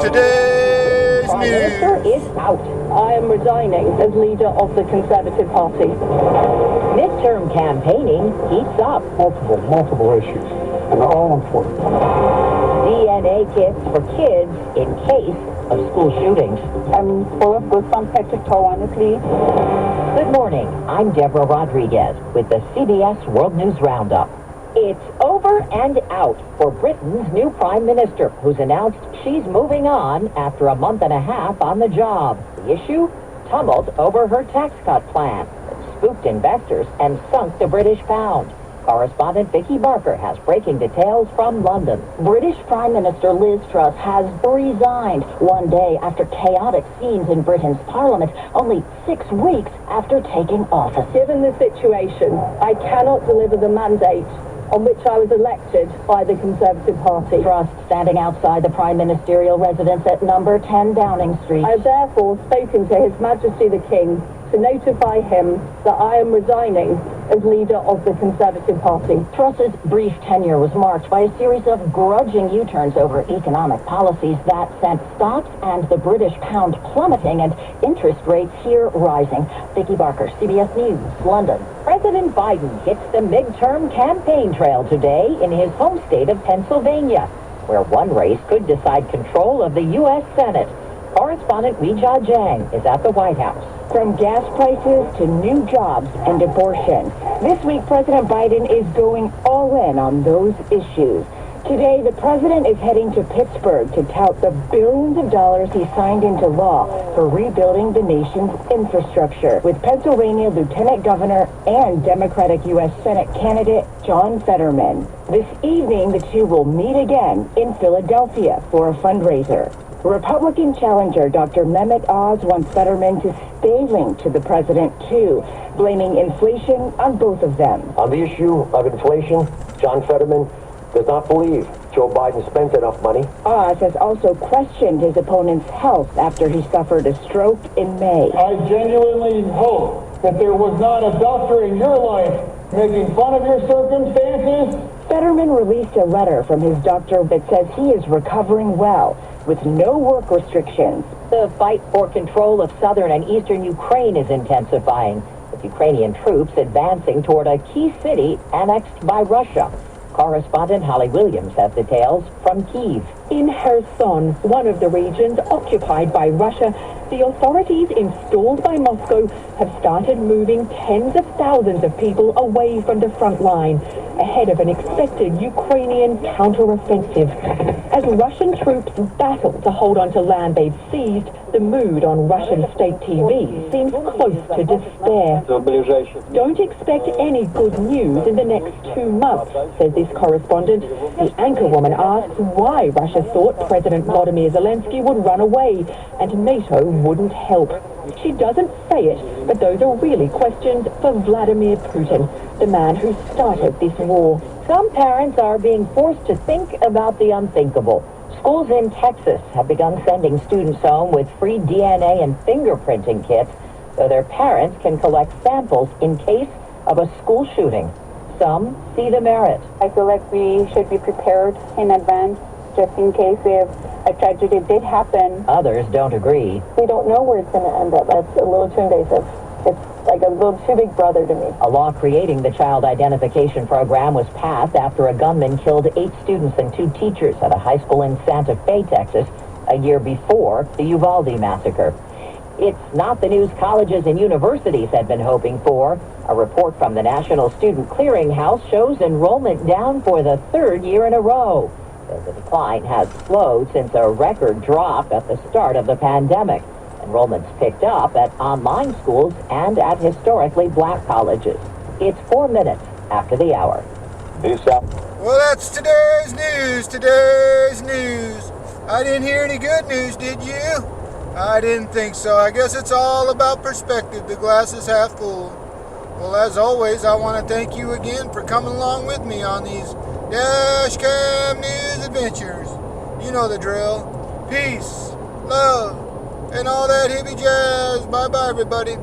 today's Prime Minister news. is out. I am resigning as leader of the Conservative Party. Midterm campaigning heats up. Multiple issues, and they're all important. DNA kits for kids in case of school shootings. I'm full of goosebumps head to toe, honestly. Good morning. I'm Deborah Rodriguez with the CBS World News Roundup. It's over and out for Britain's new Prime Minister, who's announced she's moving on after a month and a half on the job. The issue? Tumult over her tax cut plan that spooked investors and sunk the British pound. Correspondent Vicky Barker has breaking details from London. British Prime Minister Liz Truss has resigned one day after chaotic scenes in Britain's parliament, only 6 weeks after taking office. Given the situation, I cannot deliver the mandate on which I was elected by the Conservative Party. Truss standing outside the Prime Ministerial residence at number 10 Downing Street. I have therefore spoken to His Majesty the King to notify him that I am resigning as leader of the Conservative Party. Truss's brief tenure was marked by a series of grudging U-turns over economic policies that sent stocks and the British pound plummeting and interest rates here rising. Vicky Barker, CBS News, London. President Biden hits the midterm campaign trail today in his home state of Pennsylvania, where one race could decide control of the U.S. Senate. Correspondent Weijia Jiang is at the White House. From gas prices to new jobs and abortion, this week President Biden is going all in on those issues. Today, the president is heading to Pittsburgh to tout the billions of dollars he signed into law for rebuilding the nation's infrastructure, with Pennsylvania Lieutenant Governor and Democratic U.S. Senate candidate John Fetterman. This evening, the two will meet again in Philadelphia for a fundraiser. Republican challenger Dr. Mehmet Oz wants Fetterman to stay linked to the president, too, blaming inflation on both of them. On the issue of inflation, John Fetterman does not believe Joe Biden spent enough money. Oz has also questioned his opponent's health after he suffered a stroke in May. I genuinely hope that there was not a doctor in your life making fun of your circumstances. Fetterman released a letter from his doctor that says he is recovering well, with no work restrictions. The fight for control of southern and eastern Ukraine is intensifying, with Ukrainian troops advancing toward a key city annexed by Russia. Correspondent Holly Williams has details from Kyiv. In Kherson, one of the regions occupied by Russia, the authorities installed by Moscow have started moving tens of thousands of people away from the front line, ahead of an expected Ukrainian counteroffensive. As Russian troops battle to hold on to land they've seized, the mood on Russian state TV seems close to despair. Don't expect any good news in the next 2 months, says this correspondent. The anchorwoman asks why Russia thought President Vladimir Zelensky would run away and NATO wouldn't help. She doesn't say it, but those are really questions for Vladimir Putin, the man who started this war. Some parents are being forced to think about the unthinkable. Schools in Texas have begun sending students home with free DNA and fingerprinting kits so their parents can collect samples in case of a school shooting. Some see the merit. I feel like we should be prepared in advance, just in case if a tragedy did happen. Others don't agree. We don't know where it's going to end up. That's a little too invasive. It's like a little too big brother to me. A law creating the child identification program was passed after a gunman killed 8 students and 2 teachers at a high school in Santa Fe, Texas, a year before the Uvalde massacre. It's not the news colleges and universities had been hoping for. A report from the National Student Clearinghouse shows enrollment down for the 3rd year in a row. The decline has slowed since a record drop at the start of the pandemic. Enrollments picked up at online schools and at historically black colleges. It's 4 minutes after the hour. Well, that's today's news. I didn't hear any good news, did you? I didn't think so. I guess it's all about perspective. The glass is half full. Well, as always, I want to thank you again for coming along with me on these Dashcam News adventures. You know the drill. Peace, love, and all that hippie jazz. Bye-bye, everybody.